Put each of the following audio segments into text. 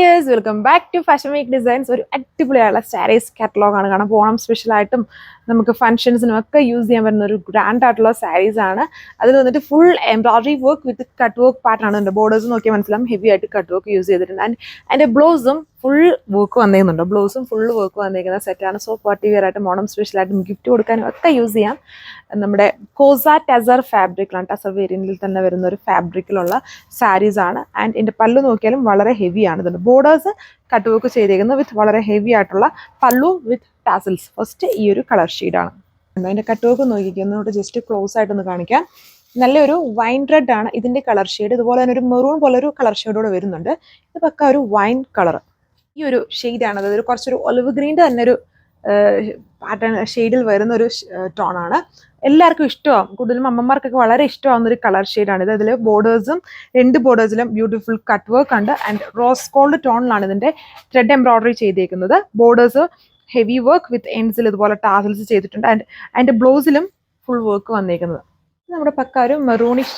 Yes, welcome back to Fashion Week Designs. ഒരു അടിപൊളിയായുള്ള saris catalogue ആണ് കാണാം. ഓണം സ്പെഷ്യലായിട്ടും നമുക്ക് ഫംഗ്ഷൻസിനും ഒക്കെ യൂസ് ചെയ്യാൻ പറ്റുന്ന ഒരു ഗ്രാൻഡ് ആയിട്ടുള്ള സാരീസ് ആണ്. അതിൽ വന്നിട്ട് full embroidery work with cut work pattern ആണ്. ബോർഡേഴ്സ് നോക്കിയാൽ മനസ്സിലാവും ഹെവി ആയിട്ട് കട്ട് വർക്ക് യൂസ് ചെയ്തിട്ടുണ്ട്. ആൻഡ് അതിൻ്റെ ബ്ലൗസും ഫുൾ വർക്ക് വന്നേക്കുന്നുണ്ട്. ബ്ലൗസും ഫുൾ വർക്ക് വന്നേക്കുന്ന സെറ്റാണ്. സോ പാർട്ടി വെയർ ആയിട്ടും ഓണം സ്പെഷ്യലായിട്ടും ഗിഫ്റ്റ് കൊടുക്കാനും ഒക്കെ യൂസ് ചെയ്യാം. നമ്മുടെ കോസ ടസർ ഫാബ്രിക്കിലാണ്, ടസർ വേരിയന്റിൽ തന്നെ വരുന്ന ഒരു ഫാബ്രിക്കിലുള്ള സാരീസ് ആണ്. ആൻഡ് ഇതിൻ്റെ പല്ലു നോക്കിയാലും വളരെ ഹെവി ആണ്. ഇതുണ്ട് ബോർഡേഴ്സ് കട്ട് വർക്ക് ചെയ്തേക്കുന്നത് വിത്ത് വളരെ ഹെവി ആയിട്ടുള്ള പല്ലു വിത്ത് ടാസിൽസ്. ഫസ്റ്റ് ഈ ഒരു കളർ ഷെയ്ഡാണ്. അതിൻ്റെ കട്ട് വർക്ക് നോക്കിക്കുന്നതോട് ജസ്റ്റ് ക്ലോസ് ആയിട്ടൊന്ന് കാണിക്കാം. നല്ലൊരു വൈൻ റെഡ് ആണ് ഇതിൻ്റെ കളർ ഷെയ്ഡ്. ഇതുപോലെ തന്നെ ഒരു മെറൂൺ പോലെ ഒരു കളർ ഷെയ്ഡോടെ വരുന്നുണ്ട്. ഇത് പക്ക ഒരു വൈൻ കളർ. ഈ ഒരു ഷെയ്ഡാണ്, അതായത് കുറച്ചൊരു ഒലിവ് ഗ്രീൻ്റെ തന്നെ ഒരു പാറ്റേൺ ഷെയ്ഡിൽ വരുന്ന ഒരു ടോണാണ്. എല്ലാവർക്കും ഇഷ്ടമാവും, കൂടുതലും അമ്മമാർക്കൊക്കെ വളരെ ഇഷ്ടമാവുന്ന ഒരു കളർ ഷെയ്ഡാണ് ഇത്. ഇതിൽ ബോർഡേഴ്സും രണ്ട് ബോർഡേഴ്സിലും ബ്യൂട്ടിഫുൾ കട്ട് വർക്ക് ഉണ്ട്. ആൻഡ് റോസ് ഗോൾഡ് ടോണിലാണ് ഇതിൻ്റെ ത്രെഡ് എംബ്രോയിഡറി ചെയ്തേക്കുന്നത്. ബോർഡേഴ്സ് ഹെവി വർക്ക് വിത്ത് എൻഡ്സിൽ ഇതുപോലെ ടാസൽസ് ചെയ്തിട്ടുണ്ട്. ആൻഡ് അതിൻ്റെ ബ്ലൗസിലും ഫുൾ വർക്ക് വന്നേക്കുന്നത്. നമ്മുടെ പക്ക ഒരു മെറൂണിഷ്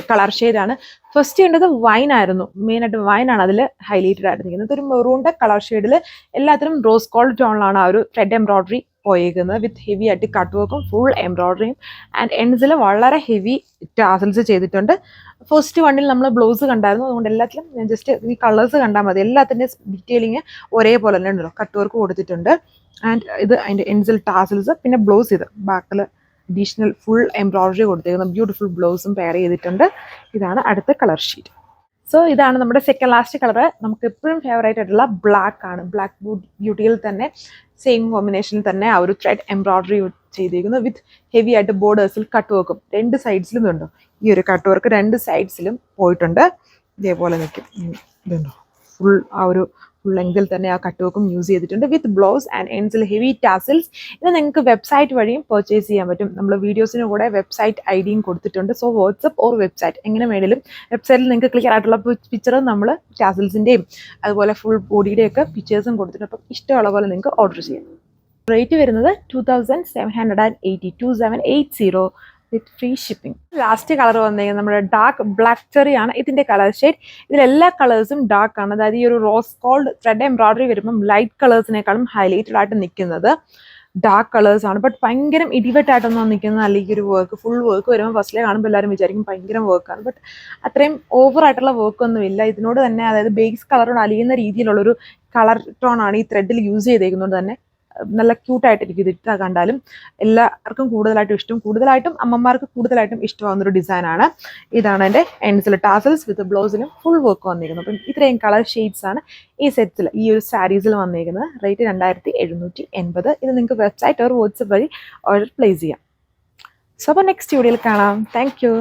കളർ ഷെയ്ഡാണ്. ഫസ്റ്റ് ചെയ്യേണ്ടത് വൈൻ ആയിരുന്നു, മെയിനായിട്ട് വൈനാണ് അതിൽ ഹൈലൈറ്റഡ് ആയിട്ട് നിൽക്കുന്നത്. ഒരു മെറൂണിൻ്റെ കളർ ഷെയ്ഡിൽ എല്ലാത്തിനും റോസ് ഗോൾഡ് ടോണിലാണ് ആ ഒരു ത്രെഡ് എംബ്രോയിഡറി പോയേക്കുന്നത് വിത്ത് ഹെവി ആയിട്ട് കട്ട് വർക്കും ഫുൾ എംബ്രോയിഡറിയും. ആൻഡ് എൻഡ്സിൽ വളരെ ഹെവി ടാസൽസ് ചെയ്തിട്ടുണ്ട്. ഫസ്റ്റ് വണ്ണിൽ നമ്മൾ ബ്ലൗസ് കണ്ടായിരുന്നു, അതുകൊണ്ട് എല്ലാത്തിലും ഞാൻ ജസ്റ്റ് ഈ കളേഴ്സ് കണ്ടാൽ മതി. എല്ലാത്തിൻ്റെ ഡീറ്റെയിലിങ് ഒരേപോലെ തന്നെ ഉണ്ടല്ലോ, കട്ട് വർക്ക് കൊടുത്തിട്ടുണ്ട്. ആൻഡ് ഇത് അതിൻ്റെ എൻഡ്സിൽ ടാസൽസ്, പിന്നെ ബ്ലൗസ് ഇത് ബാക്കിൽ അഡീഷണൽ ഫുൾ എംബ്രോയിഡറി കൊടുത്തേക്കുന്ന ബ്യൂട്ടിഫുൾ ബ്ലൗസും പെയർ ചെയ്തിട്ടുണ്ട്. ഇതാണ് അടുത്ത കളർ ഷീറ്റ്. സോ ഇതാണ് നമ്മുടെ സെക്കൻഡ് ലാസ്റ്റ് കളർ. നമുക്ക് എപ്പോഴും ഫേവറേറ്റ് ആയിട്ടുള്ള ബ്ലാക്ക് ആണ്. ബ്ലാക്ക് ബ്യൂട്ടിയിൽ തന്നെ സെയിം കോമ്പിനേഷനിൽ തന്നെ ആ ഒരു ത്രെഡ് എംബ്രോയിഡറി ചെയ്തിരിക്കുന്നു വിത്ത് ഹെവി ആയിട്ട് ബോർഡേഴ്സിൽ കട്ട് വർക്കും രണ്ട് സൈഡ്സിലും ഇതുണ്ടോ. ഈ ഒരു കട്ട് വർക്ക് രണ്ട് സൈഡ്സിലും പോയിട്ടുണ്ട്. ഇതേപോലെ നിൽക്കും. ഇതുണ്ടോ ഫുൾ ആ ഒരു ഫുൾ ലെങ്തിൽ തന്നെ ആ കട്ട് വർക്കും യൂസ് ചെയ്തിട്ടുണ്ട് വിത്ത് ബ്ലൗസ് ആൻഡ് എൻഡ്സിൽ ഹെവി ടാസിൽസ്. ഇത് നിങ്ങൾക്ക് വെബ്സൈറ്റ് വഴിയും പർച്ചേസ് ചെയ്യാൻ പറ്റും. നമ്മൾ വീഡിയോസിന് കൂടെ വെബ്സൈറ്റ് ഐഡിയും കൊടുത്തിട്ടുണ്ട്. സോ വാട്സപ്പ് ഓർ വെബ്സൈറ്റ് എങ്ങനെ വേണേലും വെബ്സൈറ്റിൽ നിങ്ങൾക്ക് ക്ലിയർ ആയിട്ടുള്ള പിക്ചറും നമ്മൾ ടാസിൽസിൻ്റെയും അതുപോലെ ഫുൾ ബോഡിയുടെയൊക്കെ പിക്ചേഴ്സും കൊടുത്തിട്ടുണ്ട്. അപ്പം ഇഷ്ടമുള്ള പോലെ നിങ്ങൾക്ക് ഓർഡർ ചെയ്യാം. റേറ്റ് വരുന്നത് 2780, 2780 വിത്ത് ഫ്രീ ഷിപ്പിംഗ്. ലാസ്റ്റ് കളർ വന്നേക്കുന്നത് നമ്മുടെ ഡാർക്ക് ബ്ലാക്ക് ചെറി ആണ് ഇതിൻ്റെ കളർ ഷെയ്ഡ്. ഇതിലെല്ലാ കളേഴ്സും ഡാർക്ക് ആണ്. അതായത് ഈ ഒരു റോസ് ഗോൾഡ് ത്രെഡ് എംബ്രോയിഡറി വരുമ്പം ലൈറ്റ് കളേഴ്സിനേക്കാളും ഹൈലൈറ്റഡ് ആയിട്ട് നിൽക്കുന്നത് ഡാർക്ക് കളേഴ്സ് ആണ്. ബട്ട് ഭയങ്കര ഇടിവെട്ടായിട്ടൊന്നും നിൽക്കുന്നത് അല്ല. ഈ ഒരു വർക്ക് ഫുൾ വർക്ക് വരുമ്പോൾ ഫസ്റ്റിലെ കാണുമ്പോൾ എല്ലാവരും വിചാരിക്കും ഭയങ്കര വർക്കാണ്. ബട്ട് അത്രയും ഓവറായിട്ടുള്ള വർക്കൊന്നുമില്ല. ഇതിനോട് തന്നെ അതായത് ബേസ് കളറോട് അലിയുന്ന രീതിയിലുള്ളൊരു കളർ ടോൺ ആണ് ഈ ത്രെഡിൽ യൂസ് ചെയ്തേക്കുന്നതുകൊണ്ട് തന്നെ നല്ല ക്യൂട്ടായിട്ടിരിക്കും. ഇതിട്ട് കണ്ടാലും എല്ലാവർക്കും കൂടുതലായിട്ടും അമ്മമാർക്ക് കൂടുതലായിട്ടും ഇഷ്ടമാകുന്നൊരു ഡിസൈനാണ്. ഇതാണ് എൻ്റെ എൻഡ്സിൽ ടാസൽസ് വിത്ത് ബ്ലൗസിലും ഫുൾ വർക്ക് വന്നിരിക്കുന്നത്. അപ്പം ഇത്രയും കളർ ഷെയ്ഡ്സ് ആണ് ഈ സെറ്റ്സിൽ ഈ ഒരു സാരീസിൽ വന്നിരിക്കുന്നത്. റേറ്റ് 2780. ഇത് നിങ്ങൾക്ക് വെബ്സൈറ്റ് ഓർ വാട്സപ്പ് വഴി ഓർഡർ പ്ലേസ് ചെയ്യാം. സോ അപ്പോൾ നെക്സ്റ്റ് വീഡിയോയിൽ കാണാം. Thank you.